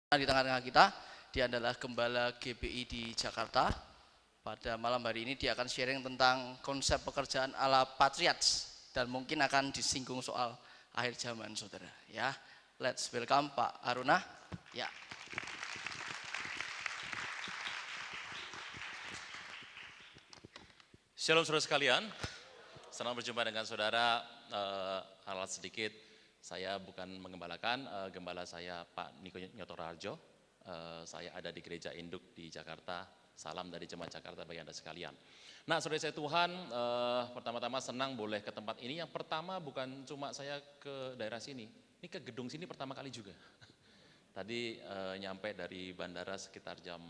Di tengah-tengah kita, dia adalah Gembala GBI di Jakarta. Pada malam hari ini dia akan sharing tentang konsep pekerjaan ala Patriots dan mungkin akan disinggung soal akhir zaman, saudara. Ya, let's welcome Pak Aruna. Ya. Shalom saudara sekalian, senang berjumpa dengan saudara. Alat sedikit, saya bukan menggembalakan, gembala saya Pak Niko Nyotorarjo. Saya ada di Gereja Induk di Jakarta. Salam dari Jemaat Jakarta bagi Anda sekalian. Nah, saudara saya Tuhan, pertama-tama senang boleh ke tempat ini. Yang pertama bukan cuma saya ke daerah sini, ini ke gedung sini pertama kali juga. Tadi nyampe dari bandara sekitar jam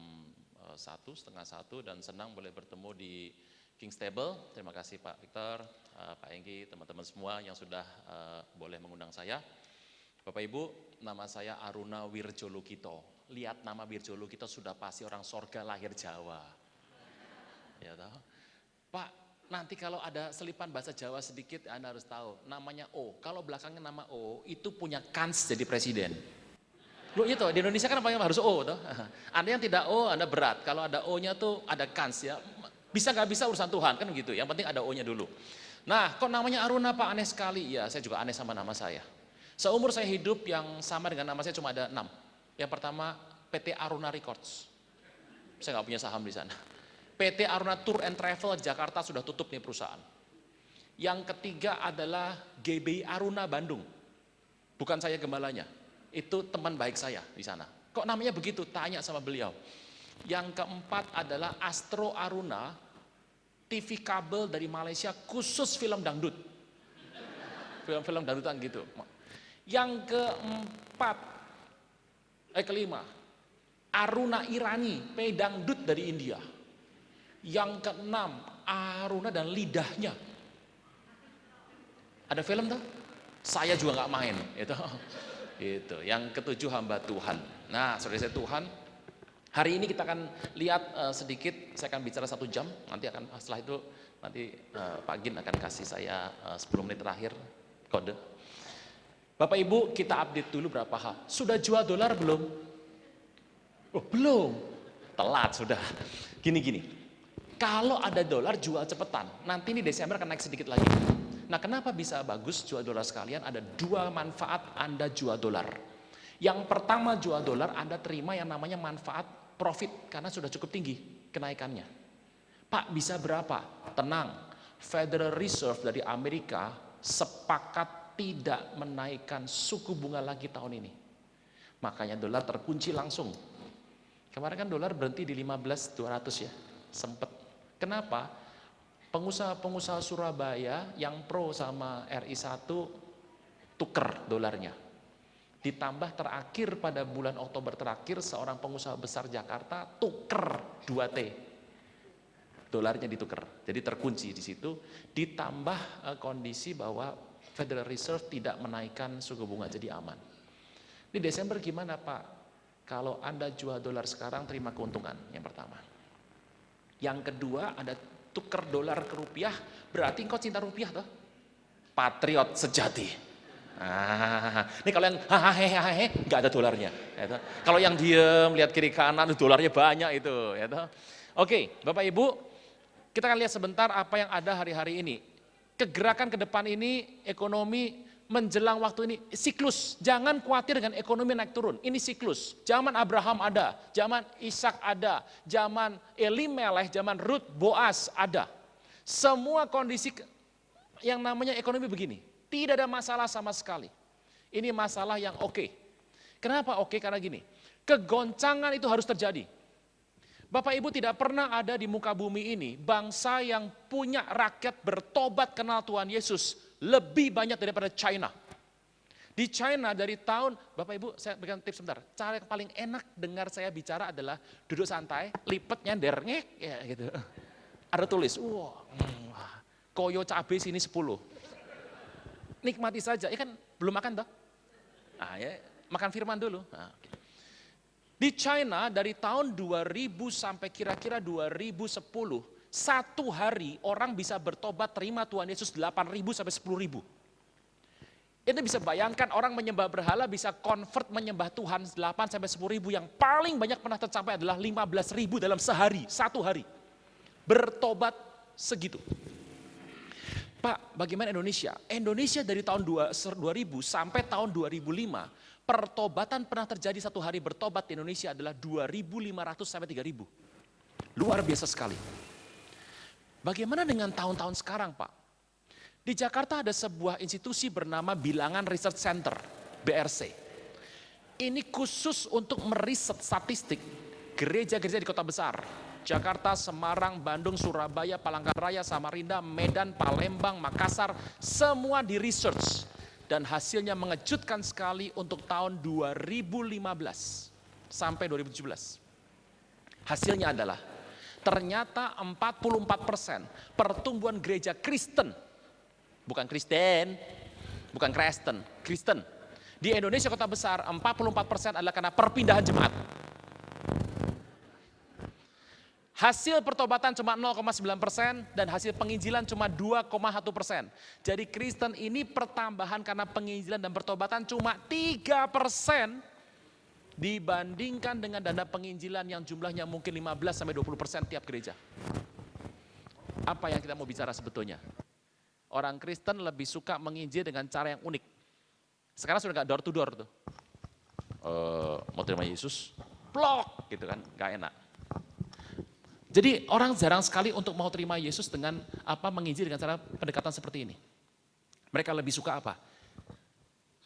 1:30 dan senang boleh bertemu di King's Table. Terima kasih Pak Victor, Pak Enggi, teman-teman semua yang sudah boleh mengundang saya. Bapak Ibu, nama saya Aruna Wirjolukito. Lihat nama Wirjolukito sudah pasti orang sorga lahir Jawa. Ya tahu? Pak, nanti kalau ada selipan bahasa Jawa sedikit Anda harus tahu. Namanya O, kalau belakangnya nama O itu punya kans jadi presiden. Loh itu, di Indonesia kan apa harus O toh? Anda yang tidak O, Anda berat. Kalau ada O-nya tuh ada kans ya. Bisa nggak bisa urusan Tuhan, kan gitu. Yang penting ada O-nya dulu. Nah, kok namanya Aruna Pak, aneh sekali. Ya, saya juga aneh sama nama saya. Seumur saya hidup yang sama dengan nama saya cuma ada 6. Yang pertama, PT Aruna Records. Saya nggak punya saham di sana. PT Aruna Tour and Travel Jakarta sudah tutup nih perusahaan. Yang ketiga adalah GBI Aruna Bandung. Bukan saya gembalanya. Itu teman baik saya di sana. Kok namanya begitu? Tanya sama beliau. Yang keempat adalah Astro Aruna, TV kabel dari Malaysia khusus film dangdut. Film-film dangdutan gitu. Yang kelima, Aruna Irani, pedangdut dari India. Yang keenam, Aruna dan lidahnya. Ada film tuh? Saya juga nggak main. Itu. Yang ketujuh, hamba Tuhan. Nah, saudara saya Tuhan, hari ini kita akan lihat sedikit, saya akan bicara 1 jam, nanti akan setelah itu nanti Pak Gin akan kasih saya 10 menit terakhir kode. Bapak Ibu, kita update dulu berapa hal. Sudah jual dolar belum? Oh, belum. Telat sudah. Gini. Kalau ada dolar jual cepetan. Nanti ini Desember akan naik sedikit lagi. Nah, kenapa bisa bagus jual dolar sekalian? Ada 2 manfaat Anda jual dolar. Yang pertama jual dolar, Anda terima yang namanya manfaat profit karena sudah cukup tinggi kenaikannya. Pak, bisa berapa? Tenang. Federal Reserve dari Amerika sepakat tidak menaikkan suku bunga lagi tahun ini. Makanya dolar terkunci langsung. Kemarin kan dolar berhenti di 15.200 ya. Sempet. Kenapa? Pengusaha-pengusaha Surabaya yang pro sama RI1 tuker dolarnya. Ditambah terakhir pada bulan Oktober terakhir seorang pengusaha besar Jakarta tuker 2T. Dolarnya dituker. Jadi terkunci di situ. Ditambah kondisi bahwa Federal Reserve tidak menaikkan suku bunga, jadi aman. Di Desember gimana Pak? Kalau Anda jual dolar sekarang terima keuntungan yang pertama. Yang kedua ada tuker dolar ke rupiah, berarti engkau cinta rupiah toh? Patriot sejati. Ini kalau yang hahaha nggak ada dolarnya. Ya, kalau yang diem lihat kiri kanan dolarnya banyak itu. Ya, oke, Bapak Ibu, kita akan lihat sebentar apa yang ada hari-hari ini. Kegerakan ke depan ini ekonomi menjelang waktu ini siklus. Jangan khawatir dengan ekonomi naik turun. Ini siklus. Zaman Abraham ada, zaman Ishak ada, zaman Elimelech, zaman Ruth, Boaz ada. Semua kondisi yang namanya ekonomi begini. Tidak ada masalah sama sekali. Ini masalah yang oke. Kenapa oke? Karena gini, kegoncangan itu harus terjadi. Bapak Ibu, tidak pernah ada di muka bumi ini bangsa yang punya rakyat bertobat kenal Tuhan Yesus lebih banyak daripada China. Di China dari tahun, Bapak Ibu saya berikan tips sebentar. Cara yang paling enak dengar saya bicara adalah duduk santai, lipet nyender, ngek, ya gitu. Ada tulis, koyo cabai sini 10. Nikmati saja, ya kan belum makan toh? Ya, makan firman dulu. Di China dari tahun 2000 sampai kira-kira 2010, satu hari orang bisa bertobat terima Tuhan Yesus 8.000 sampai 10.000. Anda bisa bayangkan orang menyembah berhala bisa convert menyembah Tuhan 8 sampai 10 ribu, yang paling banyak pernah tercapai adalah 15 ribu dalam sehari, satu hari. Bertobat segitu. Pak, bagaimana Indonesia? Indonesia dari tahun 2000 sampai tahun 2005, pertobatan pernah terjadi satu hari bertobat di Indonesia adalah 2.500 sampai 3.000. Luar biasa sekali. Bagaimana dengan tahun-tahun sekarang, Pak? Di Jakarta ada sebuah institusi bernama Bilangan Research Center, BRC. Ini khusus untuk meriset statistik gereja-gereja di kota besar. Jakarta, Semarang, Bandung, Surabaya, Palangkaraya, Samarinda, Medan, Palembang, Makassar, semua di research. Dan hasilnya mengejutkan sekali untuk tahun 2015 sampai 2017. Hasilnya adalah ternyata 44% pertumbuhan gereja Kristen, bukan Kristen, bukan Kristen, Kristen. Di Indonesia kota besar 44% adalah karena perpindahan jemaat. Hasil pertobatan cuma 0,9% dan hasil penginjilan cuma 2,1%. Jadi Kristen ini pertambahan karena penginjilan dan pertobatan cuma 3% dibandingkan dengan dana penginjilan yang jumlahnya mungkin 15-20% tiap gereja. Apa yang kita mau bicara sebetulnya? Orang Kristen lebih suka menginjil dengan cara yang unik. Sekarang sudah nggak door to door tuh. Mau terima Yesus, plok gitu kan, nggak enak. Jadi orang jarang sekali untuk mau terima Yesus dengan menginjil dengan cara pendekatan seperti ini. Mereka lebih suka apa?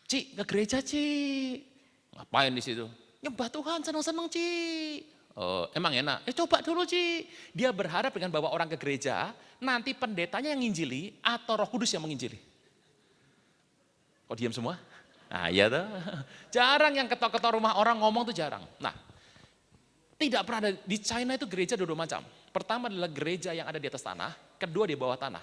Ci, ke gereja Ci. Ngapain di situ? Nyembah Tuhan, seneng-seneng Ci. Emang enak? Coba dulu Ci. Dia berharap dengan bawa orang ke gereja, nanti pendetanya yang nginjili atau Roh Kudus yang menginjili. Kok diam semua? Nah iya tuh. Jarang yang ketok-ketok rumah orang ngomong tuh jarang. Nah, tidak pernah ada, di China itu gereja dua macam. Pertama adalah gereja yang ada di atas tanah, kedua di bawah tanah.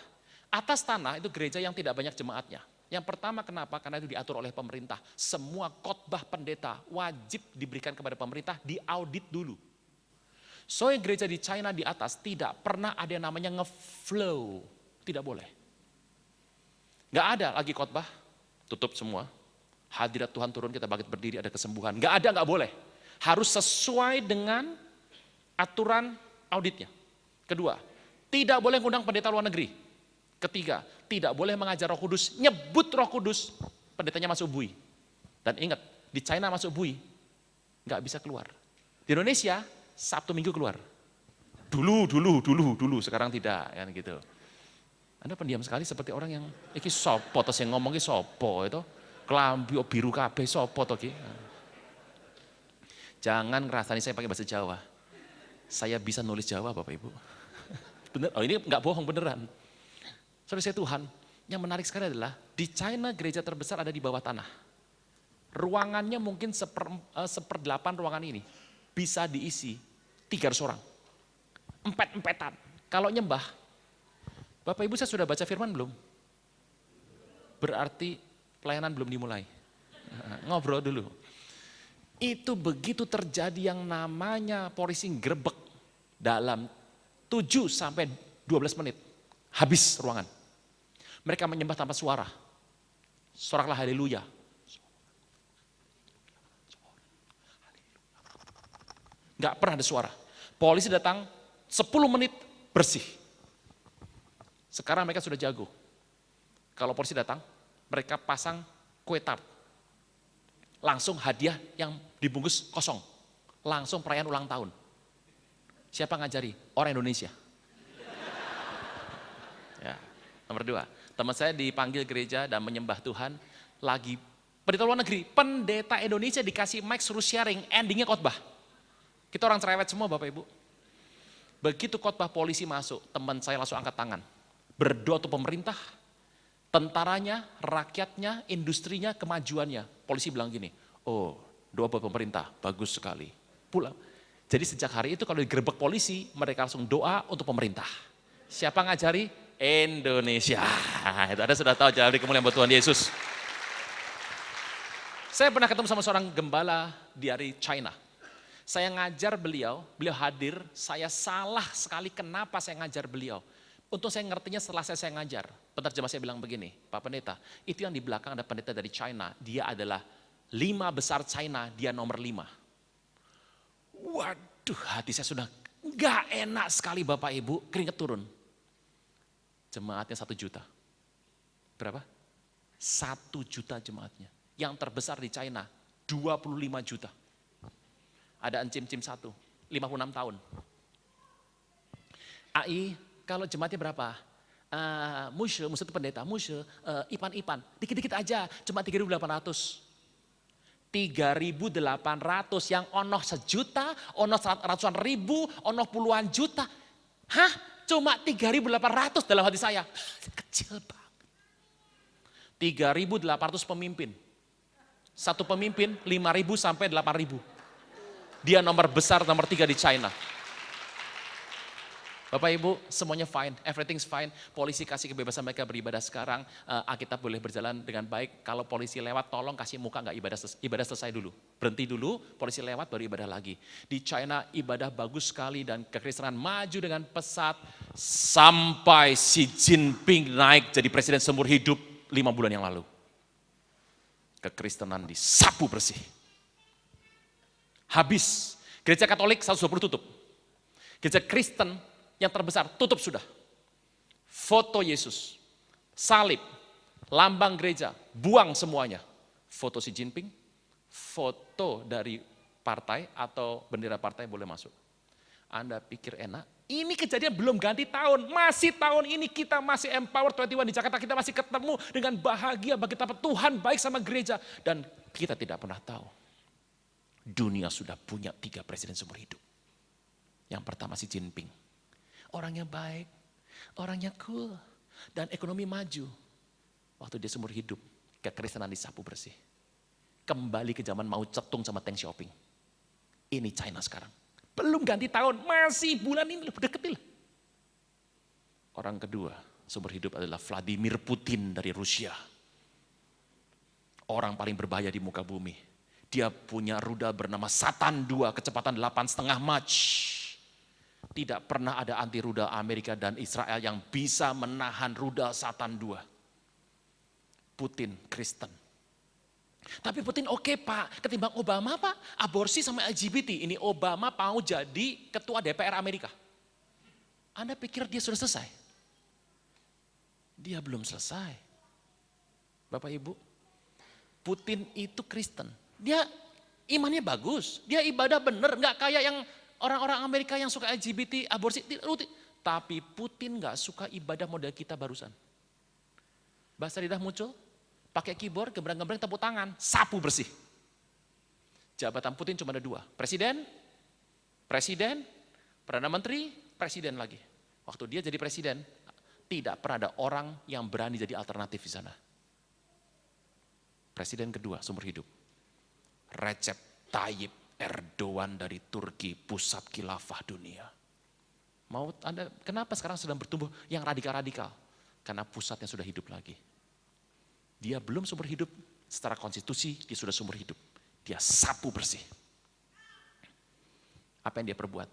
Atas tanah itu gereja yang tidak banyak jemaatnya. Yang pertama kenapa? Karena itu diatur oleh pemerintah. Semua khotbah pendeta wajib diberikan kepada pemerintah, diaudit dulu. So yang gereja di China di atas tidak pernah ada yang namanya nge-flow. Tidak boleh. Gak ada lagi khotbah, tutup semua. Hadirat Tuhan turun, kita bangkit berdiri, ada kesembuhan. Gak ada, gak boleh. Harus sesuai dengan aturan auditnya. Kedua, tidak boleh ngundang pendeta luar negeri. Ketiga, tidak boleh mengajar Roh Kudus, nyebut Roh Kudus, pendetanya masuk bui. Dan ingat, di China masuk bui, nggak bisa keluar. Di Indonesia, Sabtu Minggu keluar. Dulu, sekarang tidak, kan gitu. Anda pendiam sekali seperti orang yang, iki sopo, terus yang ngomong iki sopo, itu, kelambi biru kabeh sopo, toki. Jangan ngerasani saya pakai bahasa Jawa. Saya bisa nulis Jawa Bapak Ibu. Bener, ini nggak bohong beneran. Saudara saya Tuhan, yang menarik sekali adalah di China gereja terbesar ada di bawah tanah. Ruangannya mungkin seperdelapan ruangan ini bisa diisi 300 orang. Empet-empetan. Kalau nyembah, Bapak Ibu saya sudah baca firman belum? Berarti pelayanan belum dimulai. Ngobrol dulu. Itu begitu terjadi yang namanya polisi grebek dalam 7 sampai 12 menit. Habis ruangan. Mereka menyembah tanpa suara. Soraklah haleluya. Gak pernah ada suara. Polisi datang 10 menit bersih. Sekarang mereka sudah jago. Kalau polisi datang, mereka pasang kue tart. Langsung hadiah yang dibungkus kosong. Langsung perayaan ulang tahun. Siapa ngajari? Orang Indonesia. Ya. Nomor 2, teman saya dipanggil gereja dan menyembah Tuhan, lagi pendeta luar negeri, pendeta Indonesia dikasih mic suruh sharing, endingnya khotbah. Kita orang cerewet semua Bapak Ibu. Begitu khotbah polisi masuk, teman saya langsung angkat tangan. Berdoa untuk pemerintah, tentaranya, rakyatnya, industrinya, kemajuannya. Polisi bilang gini, oh doa buat pemerintah, bagus sekali. Pulang. Jadi sejak hari itu kalau digerebek polisi, mereka langsung doa untuk pemerintah. Siapa ngajari? Indonesia. Itu Anda sudah tahu jalan kemuliaan buat Tuhan Yesus. Saya pernah ketemu sama seorang gembala dari China. Saya ngajar beliau hadir, saya salah sekali kenapa saya ngajar beliau. Untung saya ngertinya setelah saya ngajar. Penerjemah saya bilang begini, Pak Pendeta, itu yang di belakang ada pendeta dari China, dia adalah 5 besar China, dia nomor 5. Waduh, hati saya sudah gak enak sekali Bapak Ibu, keringet turun. Jemaatnya 1 juta. Berapa? 1 juta jemaatnya. Yang terbesar di China, 25 juta. Ada encim-cim 1, 56 tahun. AI, kalau jemaatnya berapa? Musye itu pendeta, Musye, Ipan, dikit-dikit aja, cuma 3.800. 3.800 yang ono 1 juta, ono ratusan ribu, ono puluhan juta. Hah? Cuma 3.800 dalam hati saya. Kecil banget. 3.800 pemimpin. Satu pemimpin 5.000 sampai 8.000. Dia nomor besar, nomor 3 di China. Bapak Ibu, semuanya fine, everything's fine. Polisi kasih kebebasan mereka beribadah sekarang, Alkitab boleh berjalan dengan baik. Kalau polisi lewat, tolong kasih muka nggak ibadah selesai dulu. Berhenti dulu, polisi lewat baru ibadah lagi. Di China ibadah bagus sekali dan kekristenan maju dengan pesat sampai Xi Jinping naik jadi presiden seumur hidup 5 bulan yang lalu. Kekristenan disapu bersih. Habis, gereja Katolik 120 tutup. Gereja Kristen yang terbesar, tutup sudah. Foto Yesus, salib, lambang gereja, buang semuanya. Foto Xi Jinping, foto dari partai atau bendera partai boleh masuk. Anda pikir enak? Ini kejadian belum ganti tahun, masih tahun ini kita masih Empower 21 di Jakarta, kita masih ketemu dengan bahagia betapa Tuhan baik sama gereja. Dan kita tidak pernah tahu, dunia sudah punya 3 presiden seumur hidup. Yang pertama Xi Jinping. Orangnya baik, orangnya cool, dan ekonomi maju. Waktu dia seumur hidup, kekristenan disapu bersih. Kembali ke zaman Mao Zedong sama Deng Xiaoping. Ini China sekarang. Belum ganti tahun, masih bulan ini udah deket. Orang kedua seumur hidup adalah Vladimir Putin dari Rusia. Orang paling berbahaya di muka bumi. Dia punya rudal bernama Satan 2, kecepatan 8,5 Mach. Tidak pernah ada anti rudal Amerika dan Israel yang bisa menahan rudal Satan 2. Putin Kristen. Tapi Putin oke Pak, ketimbang Obama Pak, aborsi sama LGBT. Ini Obama mau jadi ketua DPR Amerika. Anda pikir dia sudah selesai? Dia belum selesai. Bapak Ibu, Putin itu Kristen. Dia imannya bagus, dia ibadah bener, gak kayak yang orang-orang Amerika yang suka LGBT, aborsi, tapi Putin gak suka ibadah model kita barusan. Bahasa lidah muncul, pakai keyboard, gembrang-gembrang, tepuk tangan, sapu bersih. Jabatan Putin cuma ada 2, presiden, Perdana Menteri, presiden lagi. Waktu dia jadi presiden, tidak pernah ada orang yang berani jadi alternatif di sana. Presiden kedua, seumur hidup, Recep Tayyip Erdogan dari Turki, pusat khilafah dunia. Mau Anda, kenapa sekarang sedang bertumbuh yang radikal-radikal? Karena pusatnya sudah hidup lagi. Dia belum seumur hidup, secara konstitusi dia sudah seumur hidup. Dia sapu bersih. Apa yang dia perbuat?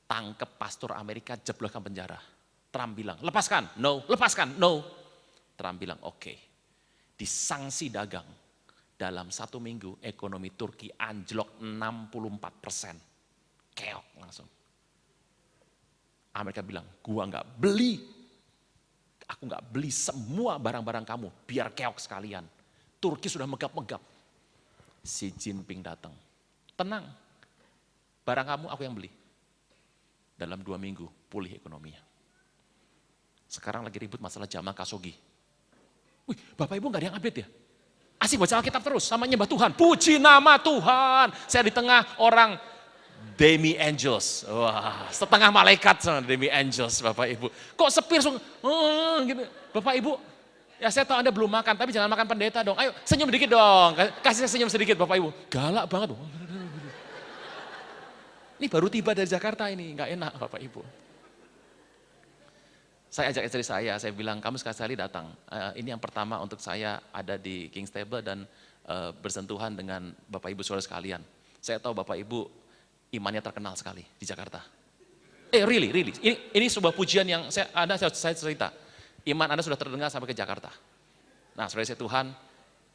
Tangkep pastor Amerika, jebloskan penjara. Trump bilang, lepaskan, no, lepaskan, no. Trump bilang, oke. Disanksi dagang. Dalam 1 minggu ekonomi Turki anjlok 64%. Keok langsung. Amerika bilang, gua nggak beli. Aku nggak beli semua barang-barang kamu, biar keok sekalian. Turki sudah megap-megap. Xi Jinping datang. Tenang, barang kamu aku yang beli. Dalam 2 minggu pulih ekonominya. Sekarang lagi ribut masalah Jamal Khashoggi. Wih, Bapak Ibu nggak ada yang update ya? Asik baca Alkitab terus, sama nyembah Tuhan. Puji nama Tuhan. Saya di tengah orang demi angels. Wah, setengah malaikat sama demi angels Bapak Ibu. Kok sepi langsung, gitu. Bapak Ibu, ya saya tahu Anda belum makan, tapi jangan makan pendeta dong. Ayo senyum sedikit dong, kasih saya senyum sedikit Bapak Ibu. Galak banget. Ini baru tiba dari Jakarta ini, nggak enak Bapak Ibu. Saya ajak istri saya bilang kamu sekali-sekali datang. Ini yang pertama untuk saya ada di King's Table dan bersentuhan dengan Bapak Ibu saudara sekalian. Saya tahu Bapak Ibu imannya terkenal sekali di Jakarta. Really. Ini sebuah pujian yang saya cerita. Iman Anda sudah terdengar sampai ke Jakarta. Nah, saudara saya Tuhan,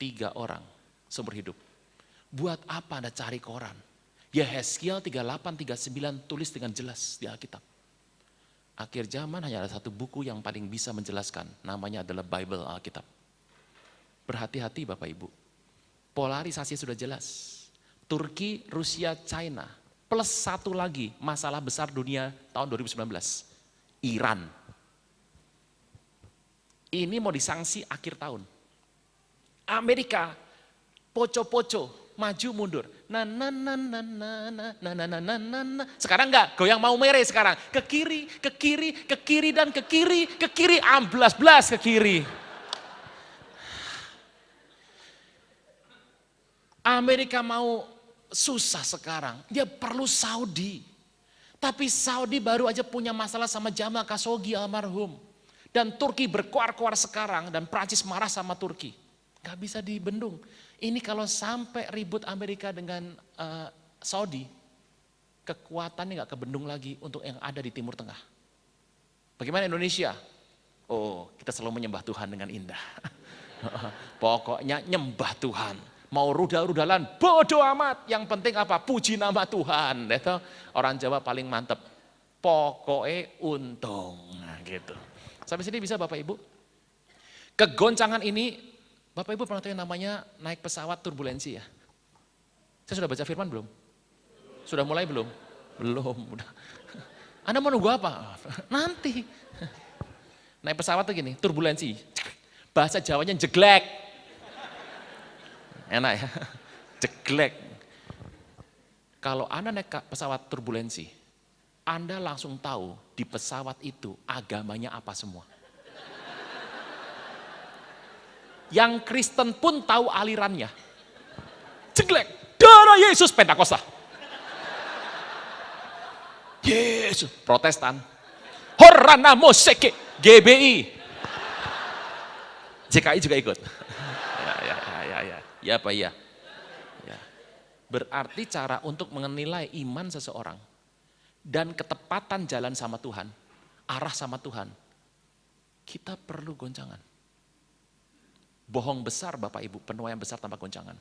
3 orang seumur hidup. Buat apa Anda cari koran? Yehezkiel 38:39 tulis dengan jelas di Alkitab. Akhir zaman hanya ada satu buku yang paling bisa menjelaskan, namanya adalah Bible, Alkitab. Berhati-hati Bapak Ibu. Polarisasi sudah jelas. Turki, Rusia, China. Plus satu lagi masalah besar dunia tahun 2019. Iran. Ini mau disanksi akhir tahun. Amerika, poco-poco, maju mundur. Sekarang enggak, goyang mau mere sekarang. Ke kiri, dan ke kiri, amblas-blas ke kiri. Amerika mau susah sekarang, dia perlu Saudi. Tapi Saudi baru aja punya masalah sama Jamal Khashoggi almarhum. Dan Turki berkuar-kuar sekarang, dan Prancis marah sama Turki. Gak bisa dibendung. Ini kalau sampai ribut Amerika dengan Saudi, kekuatannya gak kebendung lagi untuk yang ada di Timur Tengah. Bagaimana Indonesia? Oh, kita selalu menyembah Tuhan dengan indah. Pokoknya nyembah Tuhan. Mau rudal-rudalan, bodoh amat. Yang penting apa? Puji nama Tuhan. Itu orang Jawa paling mantep. Pokoknya untung. Nah, gitu. Sampai sini bisa Bapak Ibu? Kegoncangan ini, Bapak Ibu pernah tahu yang namanya naik pesawat turbulensi ya? Saya sudah baca firman belum? Sudah mulai belum? Belum. Udah. Anda mau nunggu apa? Nanti. Naik pesawat tuh gini, turbulensi. Bahasa Jawanya jeglek. Enak ya? Jeglek. Kalau Anda naik pesawat turbulensi, Anda langsung tahu di pesawat itu agamanya apa semua. Yang Kristen pun tahu alirannya. Jeglek, darah Yesus, Pentakosta. Yesus, Protestan. Horana Moseke, GBI. JKI juga ikut. Ya Pak, ya. Berarti cara untuk menilai iman seseorang dan ketepatan jalan sama Tuhan, arah sama Tuhan, kita perlu goncangan. Bohong besar Bapak Ibu, penuaian besar tanpa goncangan.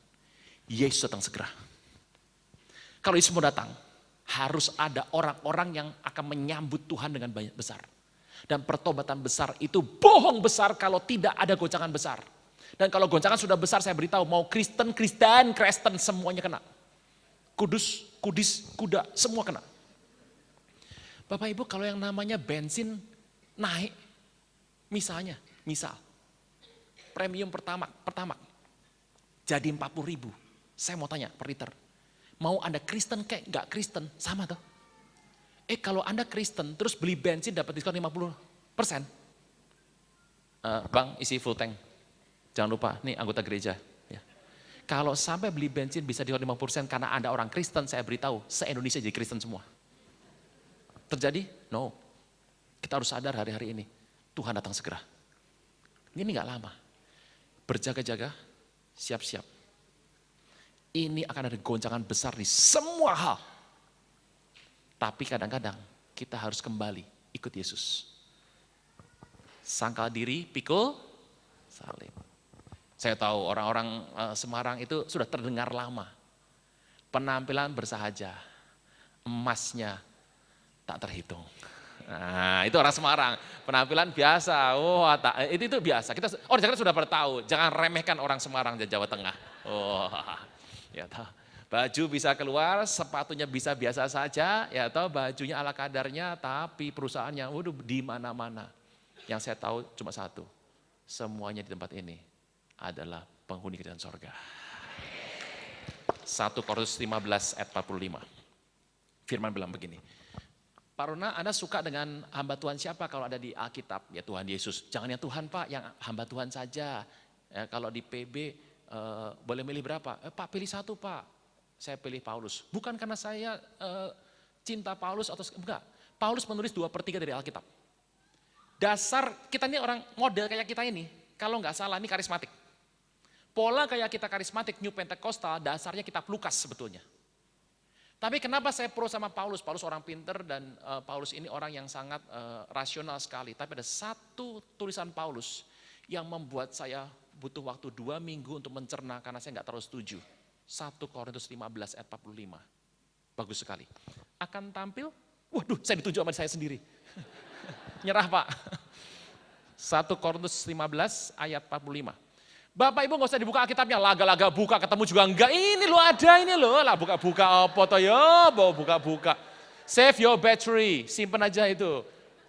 Yesus datang segera. Kalau Yesus mau datang, harus ada orang-orang yang akan menyambut Tuhan dengan banyak besar. Dan pertobatan besar itu bohong besar kalau tidak ada goncangan besar. Dan kalau goncangan sudah besar, saya beritahu, mau Kristen, semuanya kena. Kudus, kuda, semua kena. Bapak Ibu, kalau yang namanya bensin naik, misal, premium pertama jadi 40.000. Saya mau tanya per liter, mau Anda Kristen kayak nggak Kristen, sama toh? Kalau Anda Kristen terus beli bensin dapat diskon 50%. Bang, isi full tank. Jangan lupa, nih anggota gereja. Ya. Kalau sampai beli bensin bisa diskon 50% karena Anda orang Kristen, saya beritahu, se-Indonesia jadi Kristen semua. Terjadi? No. Kita harus sadar hari-hari ini, Tuhan datang segera. Ini gak lama. Berjaga-jaga, siap-siap. Ini akan ada goncangan besar di semua hal. Tapi kadang-kadang kita harus kembali ikut Yesus. Sangkal diri, pikul salib. Saya tahu orang-orang Semarang itu sudah terdengar lama. Penampilan bersahaja, emasnya tak terhitung. Nah, itu orang Semarang, penampilan biasa. Oh, itu biasa. Orang Jakarta sudah pada tahu, jangan remehkan orang Semarang dan Jawa Tengah. Oh, ya tahu. Baju bisa keluar, sepatunya bisa biasa saja, ya tahu bajunya ala kadarnya, tapi perusahaannya waduh di mana-mana. Yang saya tahu cuma satu, semuanya di tempat ini adalah penghuni kerajaan sorga. 1 Korintus 15 ayat 45. Firman bilang begini, Pak Rona, Anda suka dengan hamba Tuhan siapa kalau ada di Alkitab? Ya Tuhan Yesus. Jangan yang Tuhan Pak, yang hamba Tuhan saja. Ya, kalau di PB boleh milih berapa? Pak pilih satu Pak. Saya pilih Paulus. Bukan karena saya cinta Paulus atau enggak. Paulus menulis 2/3 dari Alkitab. Dasar kita ini orang model kayak kita ini, kalau nggak salah ini karismatik. Pola kayak kita karismatik, New Pentecostal, dasarnya kitab Lukas sebetulnya. Tapi kenapa saya pro sama Paulus? Paulus orang pinter dan Paulus ini orang yang sangat rasional sekali. Tapi ada satu tulisan Paulus yang membuat saya butuh waktu 2 minggu untuk mencerna karena saya nggak terlalu setuju. 1 Korintus 15 ayat 45. Bagus sekali. Akan tampil, waduh saya dituju sama saya sendiri. Nyerah Pak. 1 Korintus 15 ayat 45. Bapak Ibu nggak usah dibuka Alkitabnya, laga-laga buka ketemu juga enggak. Ini lo ada ini lo, lah buka-buka apa toh ya, bawa buka-buka. Save your battery, simpen aja itu.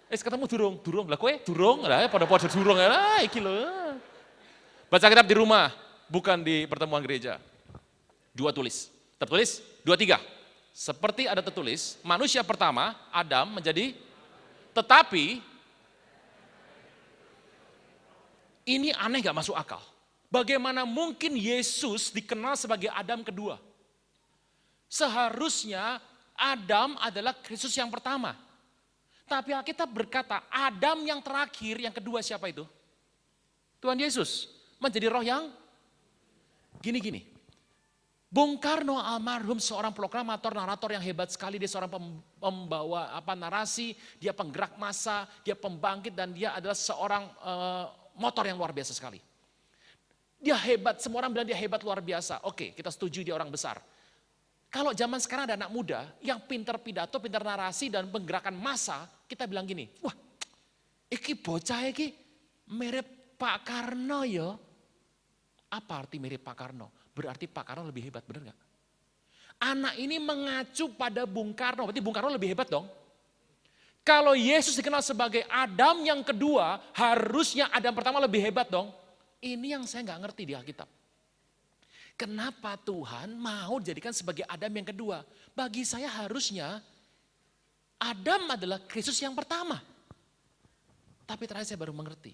Ketemu durung lah kue, durung lah, pada durung lah, iki lo. Baca kitab di rumah, bukan di pertemuan gereja. 2 tulis, tertulis 2-3. Seperti ada tertulis, manusia pertama Adam menjadi, tetapi ini aneh gak masuk akal. Bagaimana mungkin Yesus dikenal sebagai Adam kedua? Seharusnya Adam adalah Kristus yang pertama. Tapi Alkitab berkata Adam yang terakhir, yang kedua siapa itu? Tuhan Yesus. Menjadi roh yang gini-gini. Bung Karno almarhum seorang proklamator, narator yang hebat sekali. Dia seorang pembawa narasi, dia penggerak massa, dia pembangkit dan dia adalah seorang motor yang luar biasa sekali. Dia hebat, semua orang bilang dia hebat luar biasa. Oke, kita setuju dia orang besar. Kalau zaman sekarang ada anak muda yang pintar pidato, pintar narasi dan penggerakan massa, kita bilang gini, wah iki bocah iki mirip Pak Karno ya. Apa arti mirip Pak Karno? Berarti Pak Karno lebih hebat, benar gak? Anak ini mengacu pada Bung Karno, berarti Bung Karno lebih hebat dong. Kalau Yesus dikenal sebagai Adam yang kedua, harusnya Adam pertama lebih hebat dong. Ini yang saya nggak ngerti di Alkitab. Kenapa Tuhan mau dijadikan sebagai Adam yang kedua? Bagi saya harusnya Adam adalah Kristus yang pertama. Tapi terakhir saya baru mengerti.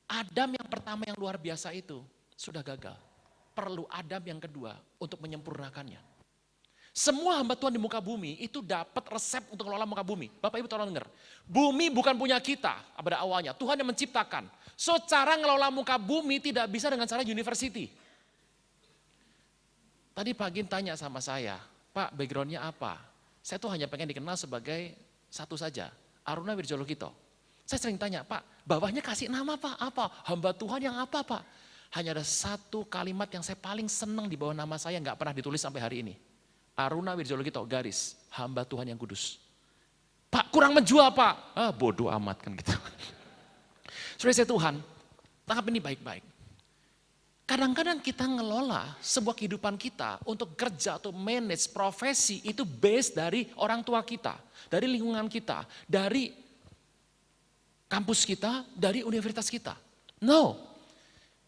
Adam yang pertama yang luar biasa itu sudah gagal. Perlu Adam yang kedua untuk menyempurnakannya. Semua hamba Tuhan di muka bumi itu dapat resep untuk mengelola muka bumi. Bapak Ibu tolong dengar. Bumi bukan punya kita pada awalnya. Tuhan yang menciptakan. So cara ngelola muka bumi tidak bisa dengan cara university. Tadi Pak Gin tanya sama saya, Pak backgroundnya apa? Saya tuh hanya pengen dikenal sebagai satu saja, Aruna Wirjologito. Saya sering tanya, Pak bawahnya kasih nama Pak, apa? Hamba Tuhan yang apa Pak? Hanya ada satu kalimat yang saya paling senang di bawah nama saya, nggak pernah ditulis sampai hari ini. Aruna Wirjologito, garis, hamba Tuhan yang kudus. Pak kurang menjual Pak. Bodoh amat kan gitu. Saudara Tuhan, tangkap ini baik-baik. Kadang-kadang kita ngelola sebuah kehidupan kita untuk kerja atau manage profesi itu based dari orang tua kita, dari lingkungan kita, dari kampus kita, dari universitas kita. No.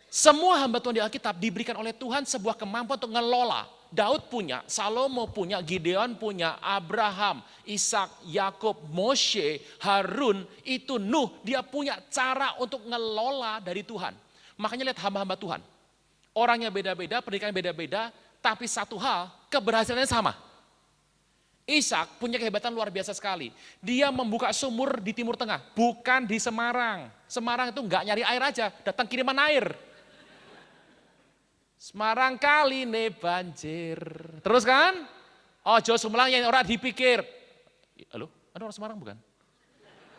Semua hamba Tuhan di Alkitab diberikan oleh Tuhan sebuah kemampuan untuk ngelola. Daud punya, Salomo punya, Gideon punya, Abraham, Ishak, Yakub, Moshe, Harun, itu Nuh, dia punya cara untuk ngelola dari Tuhan. Makanya lihat hamba-hamba Tuhan. Orangnya beda-beda, pendidikannya beda-beda, tapi satu hal, keberhasilannya sama. Ishak punya kehebatan luar biasa sekali. Dia membuka sumur di Timur Tengah, bukan di Semarang. Semarang itu enggak nyari air aja, datang kiriman air. Semarang kali ne banjir. Terus kan? Ojo Sumelang yang orang dipikir. Halo, ada orang Semarang bukan?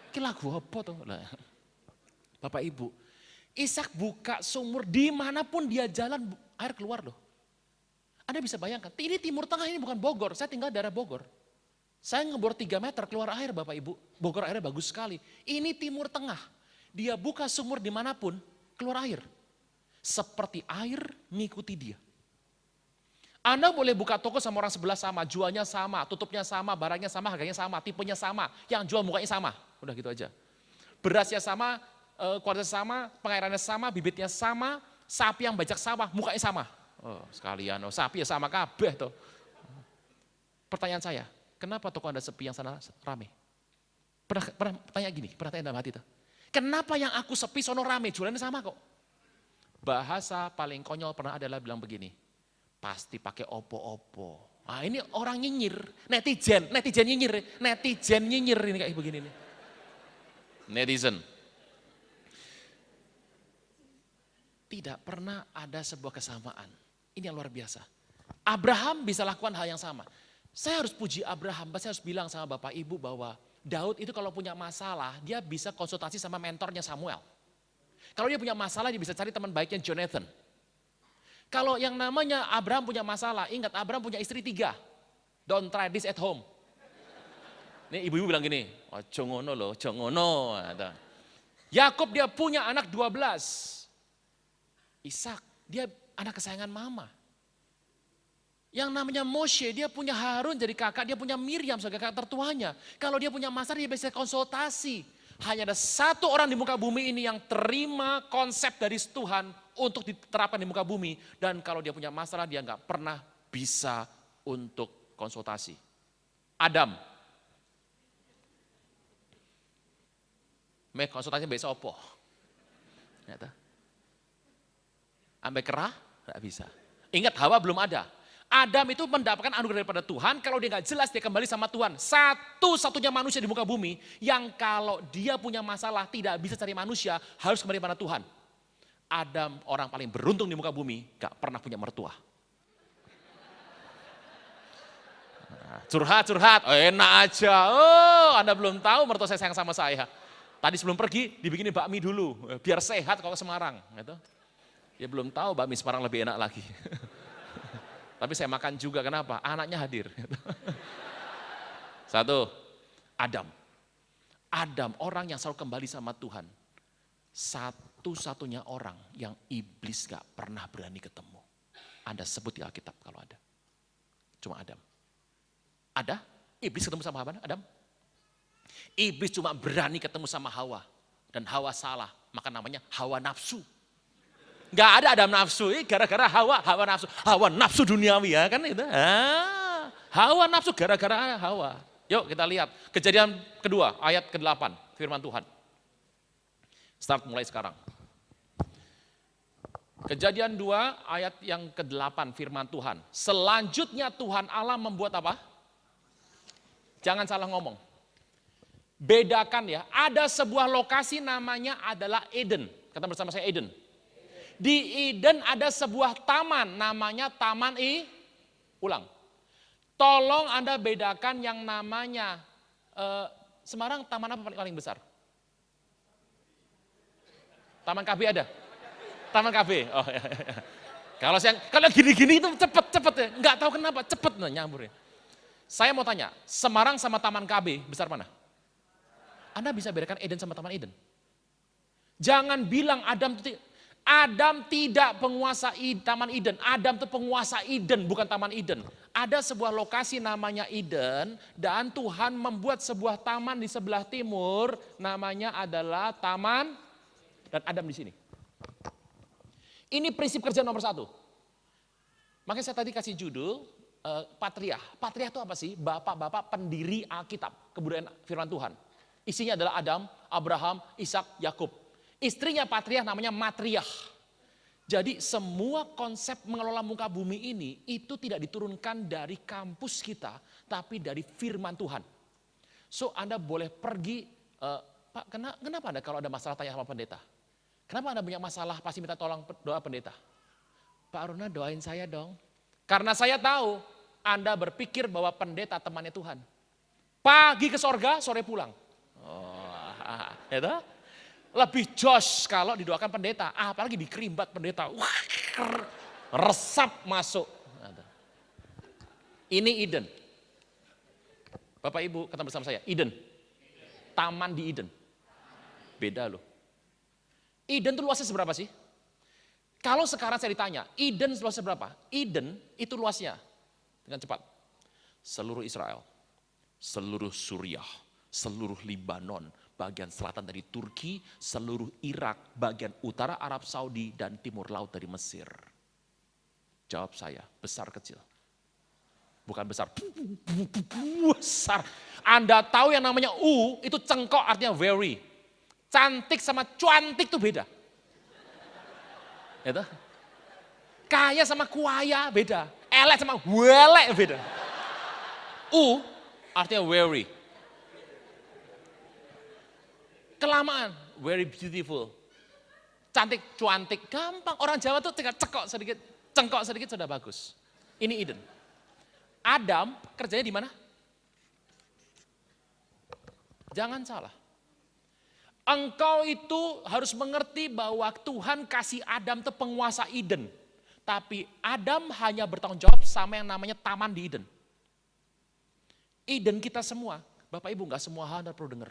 Ini lagu apa tuh? Bapak Ibu, Ishak buka sumur dimanapun dia jalan air keluar loh. Anda bisa bayangkan, ini Timur Tengah ini bukan Bogor, saya tinggal daerah Bogor. Saya ngebor 3 meter keluar air Bapak Ibu, Bogor airnya bagus sekali. Ini Timur Tengah, dia buka sumur dimanapun keluar air. Seperti air mengikuti dia. Anda boleh buka toko sama orang sebelah sama, jualnya sama, tutupnya sama, barangnya sama, harganya sama, tipenya sama, yang jual mukanya sama. Udah gitu aja. Berasnya sama, kualitasnya sama, pengairannya sama, bibitnya sama, sapi yang bajak sawah, mukanya sama. Oh, sekalian, sapi ya sama kabeh tuh. Pertanyaan saya, kenapa toko Anda sepi yang sana rame? Pernah tanya gini, pernah tanya dalam hati tuh. Kenapa yang aku sepi sono rame, jualannya sama kok? Bahasa paling konyol pernah adalah bilang begini, pasti pakai opo-opo. Nah ini orang nyinyir, netizen nyinyir ini kayak begini nih. Netizen. Tidak pernah ada sebuah kesamaan. Ini yang luar biasa. Abraham bisa lakukan hal yang sama. Saya harus puji Abraham, saya harus bilang sama Bapak Ibu bahwa Daud itu kalau punya masalah, dia bisa konsultasi sama mentornya Samuel. Kalau dia punya masalah, dia bisa cari teman baiknya Jonathan. Kalau yang namanya Abraham punya masalah, ingat Abraham punya istri 3. Don't try this at home. Nih ibu-ibu bilang gini, oh jongono loh, jongono. Yakub dia punya anak 12. Ishak, dia anak kesayangan mama. Yang namanya Moshe, dia punya Harun jadi kakak, dia punya Miriam sebagai kakak tertuanya. Kalau dia punya masalah, dia bisa konsultasi. Hanya ada satu orang di muka bumi ini yang terima konsep dari Tuhan untuk diterapkan di muka bumi. Dan kalau dia punya masalah, dia nggak pernah bisa untuk konsultasi. Adam. Mek konsultasi besok opo. Sampai kerah, nggak bisa. Ingat Hawa belum ada. Adam itu mendapatkan anugerah daripada Tuhan, kalau dia nggak jelas dia kembali sama Tuhan. Satu-satunya manusia di muka bumi yang kalau dia punya masalah tidak bisa cari manusia, harus kembali pada Tuhan. Adam orang paling beruntung di muka bumi, gak pernah punya mertua. Curhat, oh, enak aja. Oh, Anda belum tahu mertua saya sayang sama saya. Tadi sebelum pergi dibikinin bakmi dulu, biar sehat kalau ke Semarang. Gitu. Dia belum tahu bakmi Semarang lebih enak lagi. Tapi saya makan juga, kenapa? Anaknya hadir. Satu, Adam. Adam, orang yang selalu kembali sama Tuhan. Satu-satunya orang yang iblis gak pernah berani ketemu. Anda sebut di Alkitab kalau ada. Cuma Adam. Ada? Iblis ketemu sama Adam? Iblis cuma berani ketemu sama Hawa. Dan Hawa salah, maka namanya Hawa nafsu. Gak ada Adam nafsu, gara-gara Hawa nafsu. Hawa nafsu duniawi ya kan itu. Hawa nafsu gara-gara Hawa. Yuk kita lihat Kejadian kedua ayat ke-8 firman Tuhan. Start mulai sekarang. Kejadian 2 ayat yang ke-8 firman Tuhan. Selanjutnya Tuhan Allah membuat apa? Jangan salah ngomong. Bedakan ya, ada sebuah lokasi namanya adalah Eden. Kata bersama saya Eden. Di Eden ada sebuah taman, namanya Taman Ulang. Tolong Anda bedakan yang namanya, Semarang taman apa paling besar? Taman KB ada? Taman KB, oh ya. Kalau gini-gini itu cepet ya, nggak tahu kenapa, cepet nyambur ya. Saya mau tanya, Semarang sama Taman KB, besar mana? Anda bisa bedakan Eden sama Taman Eden? Jangan bilang Adam tidak penguasa Taman Eden. Adam itu penguasa Eden, bukan Taman Eden. Ada sebuah lokasi namanya Eden, dan Tuhan membuat sebuah taman di sebelah timur, namanya adalah Taman, dan Adam di sini. Ini prinsip kerja nomor 1. Makanya saya tadi kasih judul, Patriark. Patriark itu apa sih? Bapak-bapak pendiri Alkitab, kebudayaan firman Tuhan. Isinya adalah Adam, Abraham, Ishak, Yakub. Istrinya Patriark namanya Matriark. Jadi semua konsep mengelola muka bumi ini itu tidak diturunkan dari kampus kita, tapi dari firman Tuhan. So Anda boleh pergi, Pak kenapa Anda kalau ada masalah tanya sama pendeta? Kenapa Anda punya masalah pasti minta tolong doa pendeta? Pak Aruna doain saya dong. Karena saya tahu Anda berpikir bahwa pendeta temannya Tuhan. Pagi ke sorga, sore pulang. Itu? Lebih josh kalau didoakan pendeta, apalagi dikerimbat pendeta, resap masuk. Ini Eden. Bapak Ibu kata bersama saya, Eden. Taman di Eden. Beda loh. Eden itu luasnya seberapa sih? Kalau sekarang saya ditanya, Eden luasnya berapa? Eden itu luasnya, dengan cepat. Seluruh Israel, seluruh Suriah, seluruh Libanon, bagian selatan dari Turki, seluruh Irak, bagian utara Arab Saudi, dan timur laut dari Mesir. Jawab saya, besar kecil. Bukan besar, besar. Anda tahu yang namanya itu cengkok artinya very. Cantik sama cuantik itu beda. Itu. Kaya sama kuaya beda. Elek sama welek beda. Artinya very. Kelamaan, very beautiful. Cantik, cuantik, gampang. Orang Jawa tuh tinggal cengkok sedikit sudah bagus. Ini Eden. Adam kerjanya di mana? Jangan salah. Engkau itu harus mengerti bahwa Tuhan kasih Adam itu penguasa Eden. Tapi Adam hanya bertanggung jawab sama yang namanya taman di Eden. Eden kita semua, Bapak Ibu gak semua hal Anda perlu dengar.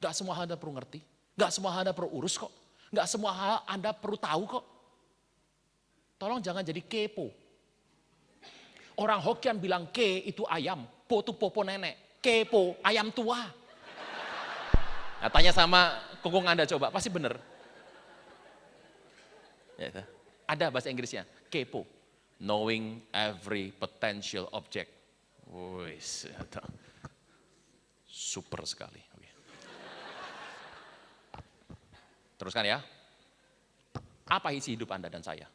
Gak semua hal Anda perlu ngerti. Gak semua hal Anda perlu urus kok. Gak semua hal Anda perlu tahu kok. Tolong jangan jadi kepo. Orang Hokkien bilang ke itu ayam, po itu popo nenek. Kepo, ayam tua. Nah, tanya sama kungkung Anda coba, pasti benar. Ya, ada bahasa Inggrisnya, kepo. Knowing every potential object. Wis, super sekali. Oke. Teruskan ya. Apa isi hidup Anda dan saya?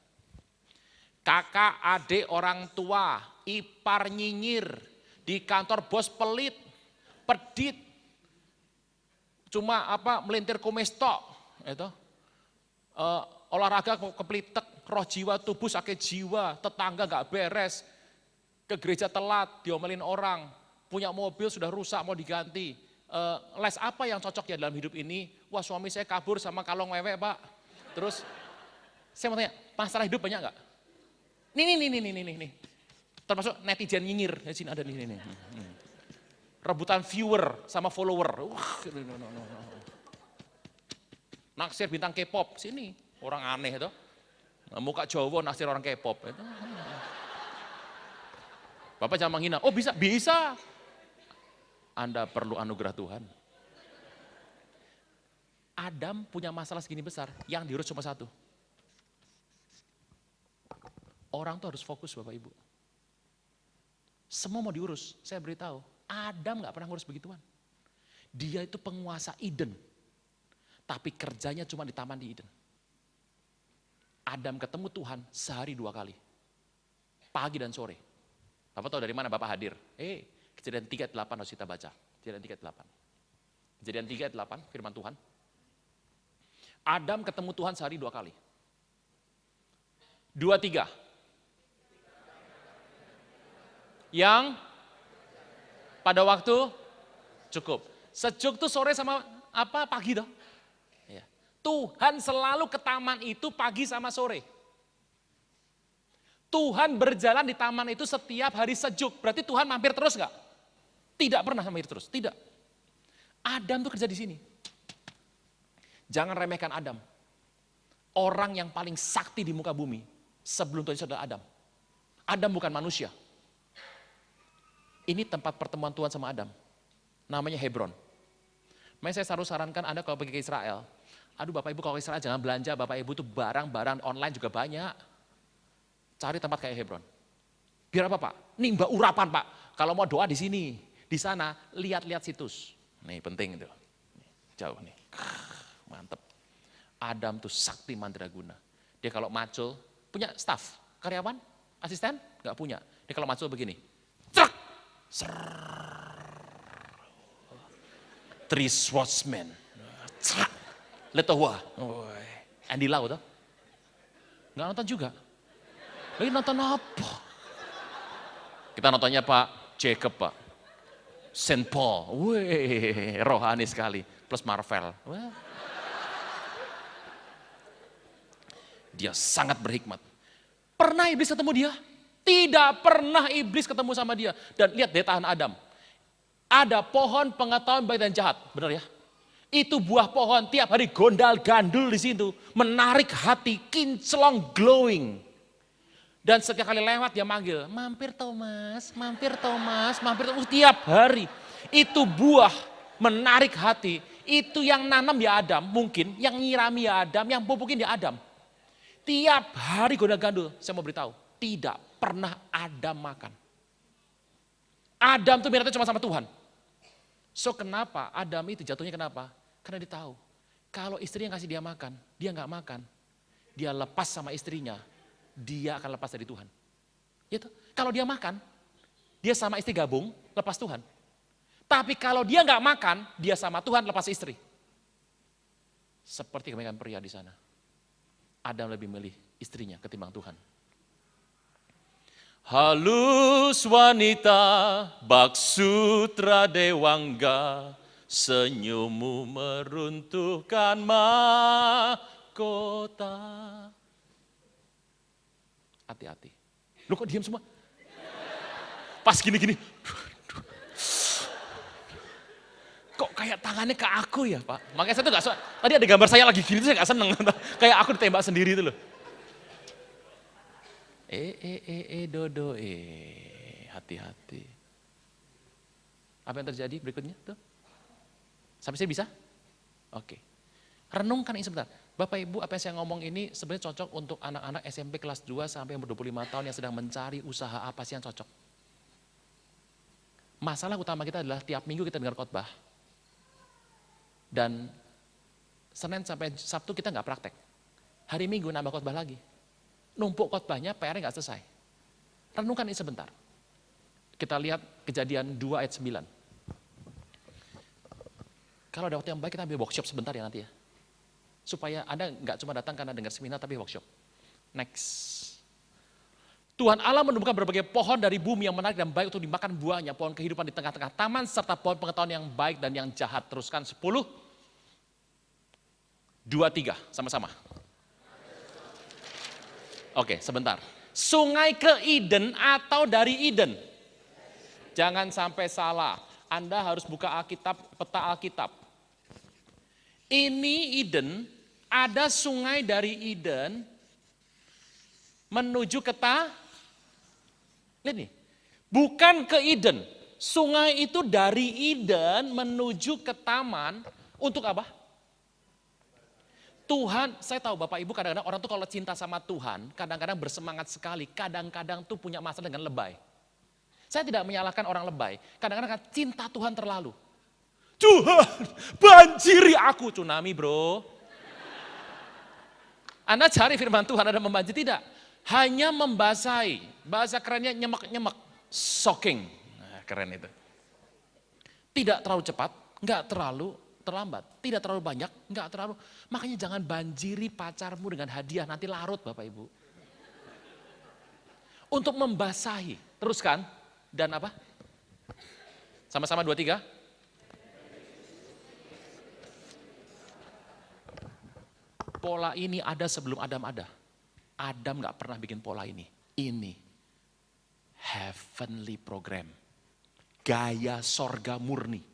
Kakak, adik, orang tua, ipar, nyinyir, di kantor bos pelit, pedit, cuma melintir kumis tok, itu olahraga kepelitek, roh jiwa tubuh sakit jiwa, tetangga gak beres, ke gereja telat, diomelin orang, punya mobil sudah rusak mau diganti, les apa yang cocok ya dalam hidup ini? Wah, suami saya kabur sama kalong mewek, Pak. Terus saya mau tanya, masalah hidup banyak gak? Nih. Termasuk netizen nyinyir, di sini ada nih. Rebutan viewer sama follower. Naksir bintang K-pop, sini orang aneh itu. Muka Jawa naksir orang K-pop. Bapak jangan menghina. Oh bisa. Anda perlu anugerah Tuhan. Adam punya masalah segini besar, yang diurus cuma satu. Orang tuh harus fokus Bapak Ibu. Semua mau diurus, saya beritahu. Adam gak pernah ngurus begituan. Dia itu penguasa Eden. Tapi kerjanya cuma di taman di Eden. Adam ketemu Tuhan sehari 2 kali. Pagi dan sore. Bapak tahu dari mana Bapak hadir? Kejadian 3:8 harus kita baca. Kejadian 3:8. Kejadian 3:8 firman Tuhan. Adam ketemu Tuhan sehari 2 kali. 2:3. Yang pada waktu cukup. Sejuk tuh sore sama pagi toh. Ya. Tuhan selalu ke taman itu pagi sama sore. Tuhan berjalan di taman itu setiap hari sejuk. Berarti Tuhan mampir terus gak? Tidak pernah mampir terus, tidak. Adam tuh kerja di sini. Jangan remehkan Adam. Orang yang paling sakti di muka bumi sebelum Tuhan Yesus adalah Adam. Adam bukan manusia. Ini tempat pertemuan Tuhan sama Adam. Namanya Hebron. Makanya saya selalu sarankan Anda kalau pergi ke Israel. Aduh Bapak Ibu kalau ke Israel jangan belanja. Bapak Ibu tuh barang-barang online juga banyak. Cari tempat kayak Hebron. Biar apa Pak? Nimba urapan Pak. Kalau mau doa di sini. Di sana lihat-lihat situs. Nih penting itu. Jauh nih. Mantep. Adam tuh sakti mandraguna. Dia kalau macul, punya staff, karyawan, asisten? Gak punya. Dia kalau macul begini. Cek! Three swordsmen. Letohua. Andy Lau tuh. Nggak nonton juga. Lagi nonton apa? Kita nontonnya Pak Jacob Pak. Saint Paul. Wih, rohani sekali. Plus Marvel. Wah. Dia sangat berhikmat. Pernah iblis ketemu dia? Tidak pernah iblis ketemu sama dia. Dan lihat dia tahan Adam. Ada pohon pengetahuan baik dan jahat. Benar ya? Itu buah pohon tiap hari gondal gandul di situ. Menarik hati, kinclong, glowing. Dan setiap kali lewat dia manggil, mampir Thomas, mampir Thomas, mampir Thomas. Tiap hari. Itu buah menarik hati. Itu yang nanam ya Adam mungkin. Yang nyirami ya Adam, yang pupukin ya Adam. Tiap hari gondal gandul, saya mau beritahu. Tidak pernah Adam makan. Adam tuh minatnya cuma sama Tuhan. So kenapa Adam itu jatuhnya kenapa? Karena dia tahu. Kalau istrinya kasih dia makan, dia nggak makan. Dia lepas sama istrinya, dia akan lepas dari Tuhan. Gitu. Kalau dia makan, dia sama istri gabung, lepas Tuhan. Tapi kalau dia nggak makan, dia sama Tuhan lepas istri. Seperti kebanyakan pria di sana. Adam lebih milih istrinya ketimbang Tuhan. Halus wanita, bak sutra dewangga, senyummu meruntuhkan mahkota. Hati-hati. Lu kok diam semua? Pas gini-gini. Kok kayak tangannya ke aku ya Pak? Makanya saya tuh gak suka. Tadi ada gambar saya lagi gini tuh saya gak seneng. Kayak aku ditembak sendiri itu loh. Dodo, hati-hati. Apa yang terjadi berikutnya tuh? Sampai sini bisa? Oke. Renungkan ini sebentar. Bapak Ibu, apa yang saya ngomong ini sebenarnya cocok untuk anak-anak SMP kelas 2 sampai umur 25 tahun yang sedang mencari usaha apa sih yang cocok. Masalah utama kita adalah tiap minggu kita dengar khotbah. Dan Senin sampai Sabtu kita nggak praktek. Hari Minggu nambah khotbah lagi. Numpuk khotbahnya, PR-nya nggak selesai. Renungkan ini sebentar. Kita lihat Kejadian 2 ayat 9. Kalau ada waktu yang baik kita ambil workshop sebentar ya nanti ya. Supaya Anda nggak cuma datang karena dengar seminar tapi workshop. Next. Tuhan Allah menumbuhkan berbagai pohon dari bumi yang menarik dan baik untuk dimakan buahnya. Pohon kehidupan di tengah-tengah taman serta pohon pengetahuan yang baik dan yang jahat. Teruskan 10, 2, 3 sama-sama. Oke, sebentar. Sungai ke Eden atau dari Eden? Jangan sampai salah. Anda harus buka Alkitab, peta Alkitab. Ini Eden, ada sungai dari Eden menuju ke lihat nih. Bukan ke Eden. Sungai itu dari Eden menuju ke taman untuk apa? Tuhan, saya tahu Bapak Ibu kadang-kadang orang tuh kalau cinta sama Tuhan, kadang-kadang bersemangat sekali, kadang-kadang tuh punya masalah dengan lebay. Saya tidak menyalahkan orang lebay, kadang-kadang cinta Tuhan terlalu. Tuhan, banjiri aku, tsunami bro. Anda cari firman Tuhan ada membanjiri, tidak. Hanya membasahi, bahasa kerennya nyemek-nyemek, soaking. Nah, keren itu. Tidak terlalu cepat, nggak terlalu terlambat, tidak terlalu banyak, nggak terlalu. Makanya jangan banjiri pacarmu dengan hadiah, nanti larut Bapak Ibu. Untuk membasahi, teruskan, dan apa? Sama-sama 2, 3. Pola ini ada sebelum Adam ada. Adam gak pernah bikin pola ini. Ini heavenly program. Gaya sorga murni.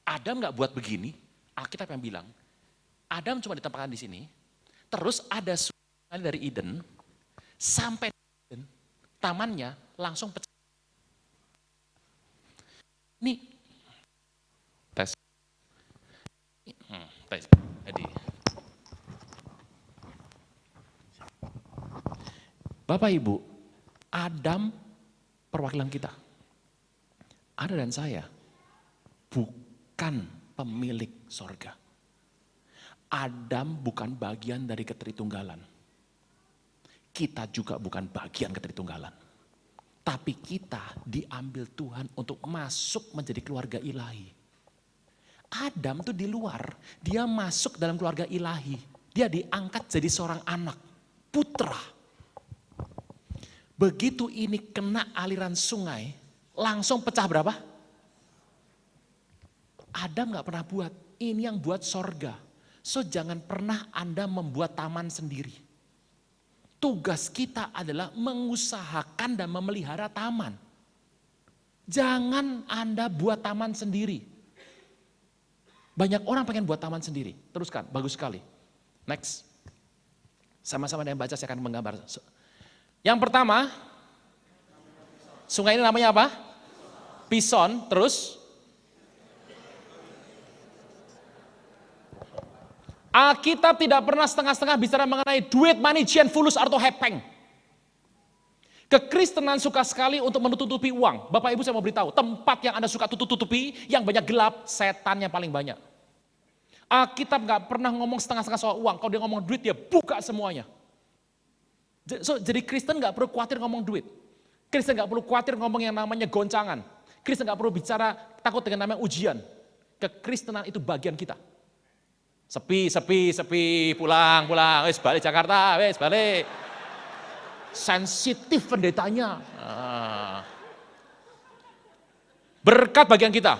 Adam gak buat begini. Alkitab yang bilang. Adam cuma ditempatkan di sini. Terus ada sungai dari Eden. Sampai Eden. Tamannya langsung pecah. Nih. Tes. Tes. Jadi. Bapak Ibu, Adam perwakilan kita. Anda dan saya bukan pemilik sorga. Adam bukan bagian dari ketritunggalan. Kita juga bukan bagian ketritunggalan. Tapi kita diambil Tuhan untuk masuk menjadi keluarga ilahi. Adam tuh di luar, dia masuk dalam keluarga ilahi. Dia diangkat jadi seorang anak, putra. Begitu ini kena aliran sungai, langsung pecah berapa? Adam gak pernah buat, ini yang buat sorga. So jangan pernah Anda membuat taman sendiri. Tugas kita adalah mengusahakan dan memelihara taman. Jangan Anda buat taman sendiri. Banyak orang pengen buat taman sendiri. Teruskan, bagus sekali. Next. Sama-sama dengan baca saya akan menggambar. Yang pertama, sungai ini namanya apa? Pison, terus? Alkitab tidak pernah setengah-setengah bicara mengenai duit, money, cian, fulus, atau hepeng. Kekristenan suka sekali untuk menutupi uang. Bapak Ibu saya mau beritahu, tempat yang Anda suka tutupi, yang banyak gelap, setan yang paling banyak. Alkitab gak pernah ngomong setengah-setengah soal uang. Kalau dia ngomong duit, dia buka semuanya. So, jadi Kristen gak perlu khawatir ngomong duit. Kristen gak perlu khawatir ngomong yang namanya goncangan. Kristen gak perlu bicara takut dengan namanya ujian. Kekristenan itu bagian kita. Sepi, pulang, wes balik Jakarta, wes balik. Sensitif pendetanya. Berkat bagian kita.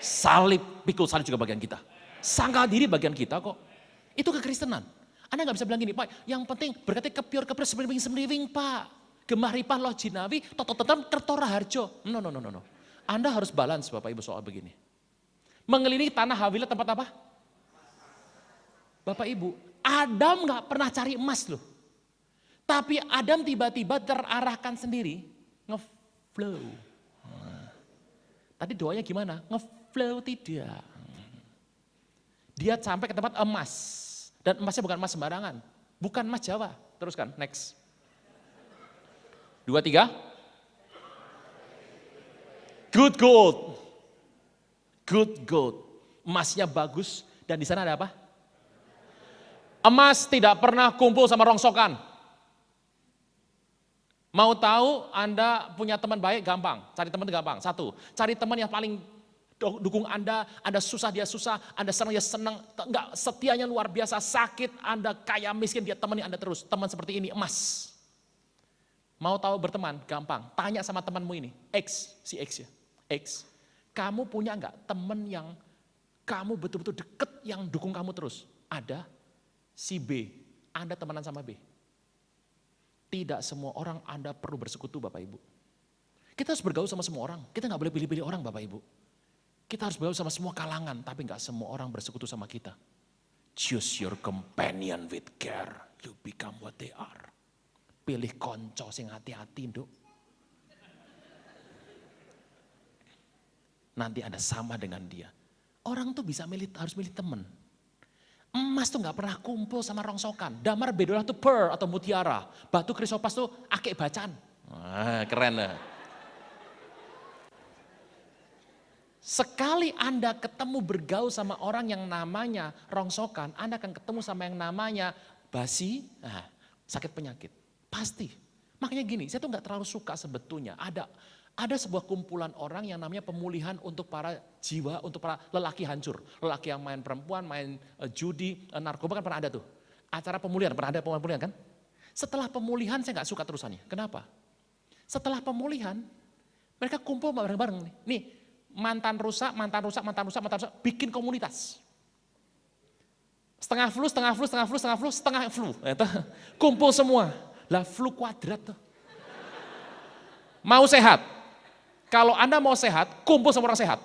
Salib, pikul salib juga bagian kita. Sangkal diri bagian kita kok. Itu kekristenan. Anda nggak bisa bilang gini, Pak, yang penting berkatnya kepior semriwing Pak. Gemah ripah loh jinawi, tototetam kertora harjo. No. Anda harus balance Bapak Ibu soal begini. Mengelilingi tanah Hawilah tempat apa? Bapak Ibu, Adam nggak pernah cari emas loh. Tapi Adam tiba-tiba terarahkan sendiri, ngeflow. Tadi doanya gimana? Ngeflow tidak. Dia sampai ke tempat emas. Dan emasnya bukan emas sembarangan. Bukan emas Jawa. Teruskan, next. 2, 3. Good gold. Good gold. Emasnya bagus. Dan di sana ada apa? Emas tidak pernah kumpul sama rongsokan. Mau tahu Anda punya teman baik gampang, cari teman gampang. 1, cari teman yang paling dukung Anda susah dia susah, Anda senang dia senang, enggak setianya luar biasa, sakit, Anda kaya miskin dia temani Anda terus. Teman seperti ini emas. Mau tahu berteman gampang, tanya sama temanmu ini, si X ya. X, kamu punya enggak teman yang kamu betul-betul deket yang dukung kamu terus? Ada. Si B, Anda temenan sama B. Tidak semua orang Anda perlu bersekutu Bapak Ibu. Kita harus bergaul sama semua orang. Kita nggak boleh pilih-pilih orang Bapak Ibu. Kita harus bergaul sama semua kalangan, tapi nggak semua orang bersekutu sama kita. Choose your companion with care. You become what they are. Pilih konco sing hati-hati, Nduk. Nanti Anda sama dengan dia. Orang tuh harus milih teman. Emas tuh gak pernah kumpul sama rongsokan. Damar bedolah tuh pearl atau mutiara. Batu krisopas tuh akik bacan. Keren ya. Sekali Anda ketemu bergaul sama orang yang namanya rongsokan, Anda akan ketemu sama yang namanya basi, sakit penyakit. Pasti. Makanya gini, saya tuh gak terlalu suka sebetulnya. Ada sebuah kumpulan orang yang namanya pemulihan untuk para jiwa, untuk para lelaki hancur. Lelaki yang main perempuan, main judi, narkoba kan pernah ada tuh. Acara pemulihan, pernah ada pemulihan kan? Setelah pemulihan saya gak suka terusannya. Kenapa? Setelah pemulihan, mereka kumpul bareng-bareng. Nih, mantan rusak, bikin komunitas. Setengah flu. Kumpul semua. Lah flu kuadrat tuh. Mau sehat? Kalau Anda mau sehat, kumpul sama orang sehat.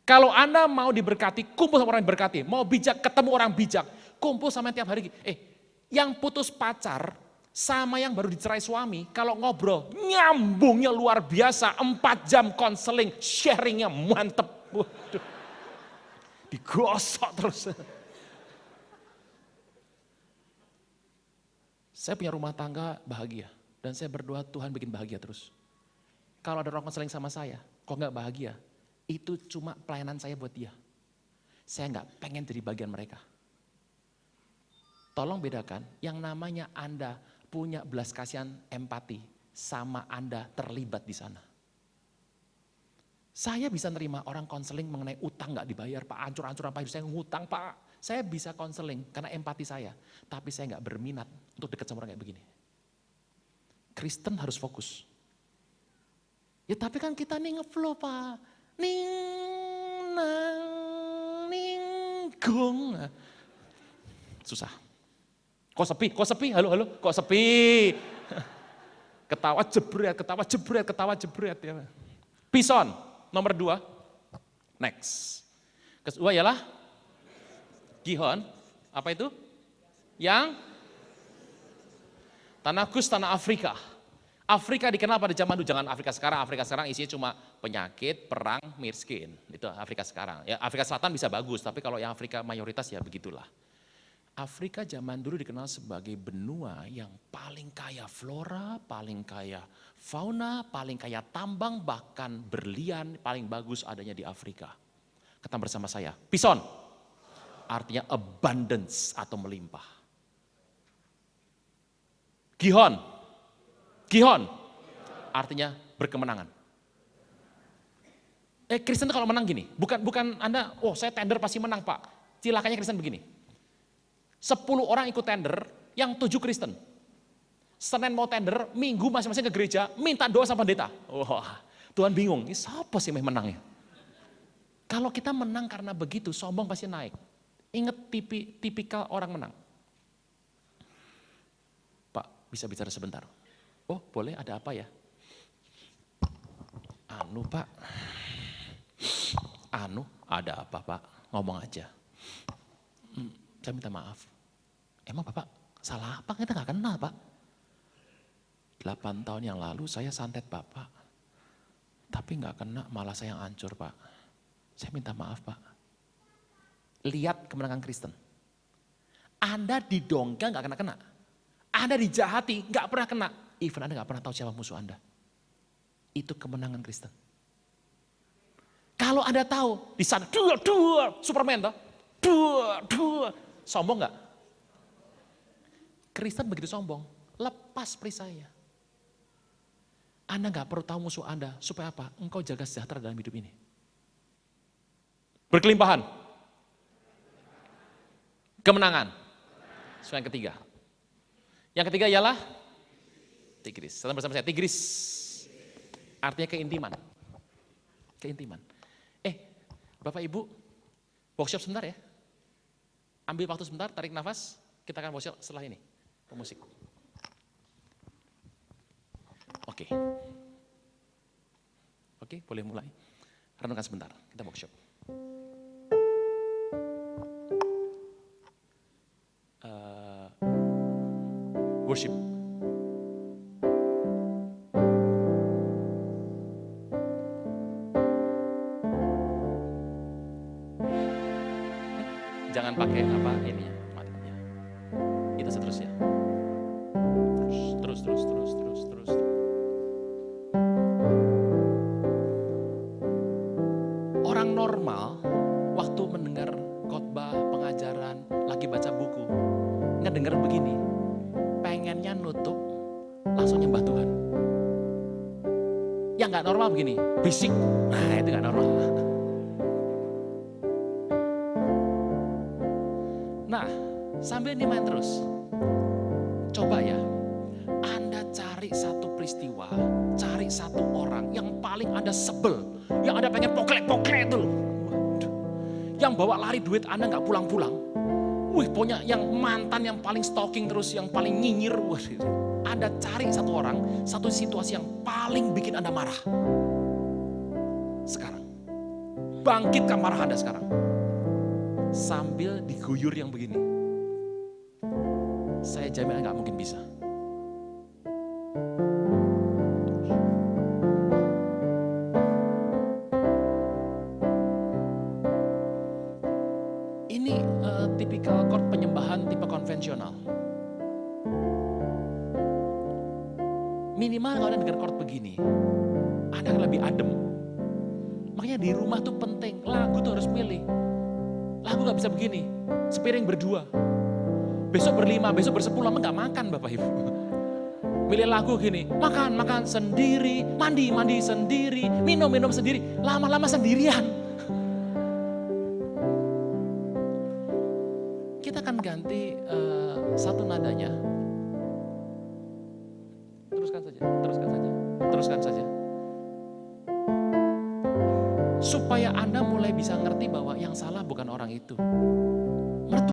Kalau Anda mau diberkati, kumpul sama orang yang berkati. Mau bijak, ketemu orang bijak. Kumpul sama yang tiap hari. Yang putus pacar sama yang baru dicerai suami, kalau ngobrol, nyambungnya luar biasa. 4 jam konseling, sharingnya mantep. Waduh. Digosok terus. Saya punya rumah tangga bahagia. Dan saya berdoa Tuhan bikin bahagia terus. Kalau ada orang konseling sama saya, kok nggak bahagia? Itu cuma pelayanan saya buat dia. Saya nggak pengen jadi bagian mereka. Tolong bedakan yang namanya Anda punya belas kasihan empati sama Anda terlibat di sana. Saya bisa nerima orang konseling mengenai utang nggak dibayar, Pak, hancur-hancuran Pak, hidup saya ngutang Pak. Saya bisa konseling karena empati saya, tapi saya nggak berminat untuk dekat sama orang kayak begini. Kristen harus fokus. Ya tapi kan kita nih ngeflow Pak. Ning nang ning gong. Susah. Kok sepi? Halo, kok sepi? Ketawa jebret ya. Pison, nomor 2. Next. Kedua ialah Gihon. Apa itu? Yang tanah Kus, tanah Afrika. Afrika dikenal pada zaman dulu, jangan Afrika sekarang. Afrika sekarang isinya cuma penyakit, perang, miskin. Itu Afrika sekarang. Ya Afrika Selatan bisa bagus, tapi kalau yang Afrika mayoritas ya begitulah. Afrika zaman dulu dikenal sebagai benua yang paling kaya flora, paling kaya fauna, paling kaya tambang, bahkan berlian paling bagus adanya di Afrika. Kata bersama saya, Pison, artinya abundance atau melimpah. Gihon, artinya berkemenangan. Kristen kalau menang gini, bukan Anda, saya tender pasti menang Pak. Cilakanya Kristen begini. 10 orang ikut tender, yang 7 Kristen. Senin mau tender, Minggu masing-masing ke gereja, minta doa sama pendeta. Wah, Tuhan bingung, ini siapa sih yang menang ya? Kalau kita menang karena begitu, sombong pasti naik. Ingat tipikal orang menang. Pak, bisa bicara sebentar? Oh, boleh, ada apa ya? Pak. Ada apa Pak? Ngomong aja. Saya minta maaf. Emang Bapak salah apa? Kita gak kenal Pak. 8 tahun yang lalu saya santet Bapak. Tapi gak kena, malah saya yang hancur Pak. Saya minta maaf Pak. Lihat kemenangan Kristen. Anda didongkang gak kena-kena. Anda dijahati gak pernah kena. Even Anda gak pernah tahu siapa musuh Anda. Itu kemenangan Kristen. Kalau Anda tahu, di sana, Superman toh. Sombong gak? Kristen begitu sombong, lepas perisainya. Anda gak perlu tahu musuh Anda, supaya apa? Engkau jaga sejahtera dalam hidup ini. Berkelimpahan. Kemenangan. So, yang ketiga. Yang ketiga ialah Tigris. Salam bersama saya, Tigris. Artinya keintiman. Keintiman. Bapak Ibu, workshop sebentar ya. Ambil waktu sebentar, tarik nafas. Kita akan workshop setelah ini. Pemusik. Oke. Oke, boleh mulai. Renungkan sebentar, kita workshop. Worship. Jangan pakai apa ini ya. Itu seterusnya. Terus. Orang normal waktu mendengar khotbah, pengajaran, lagi baca buku, ngedenger begini, pengennya nutup, langsung nyembah Tuhan. Yang nggak normal begini, bisik, nah itu nggak normal. Nah, sambil ini main terus, coba ya, Anda cari satu peristiwa, cari satu orang yang paling Anda sebel, yang Anda pengen poklek-poklek itu loh. Yang bawa lari duit Anda nggak pulang-pulang. Pokoknya yang mantan yang paling stalking terus, yang paling nyinyir. Anda cari satu orang, satu situasi yang paling bikin Anda marah. Sekarang, bangkitkan marah Anda sekarang. Sambil diguyur yang begini. Saya jamin nggak mungkin bisa. Ini tipikal chord penyembahan tipe konvensional. Minimal kalau Anda dengar chord begini, Anda akan lebih adem. Makanya di rumah tuh penting, lagu tuh harus milih. Lagu gak bisa begini, sepiring berdua. Besok berlima, besok bersepuluh, lama gak makan Bapak Ibu. Milih lagu gini, makan sendiri, mandi sendiri, minum sendiri, lama-lama sendirian. Kita akan ganti satu nadanya. Teruskan saja. Supaya Anda mulai bisa ngerti bahwa yang salah bukan orang itu.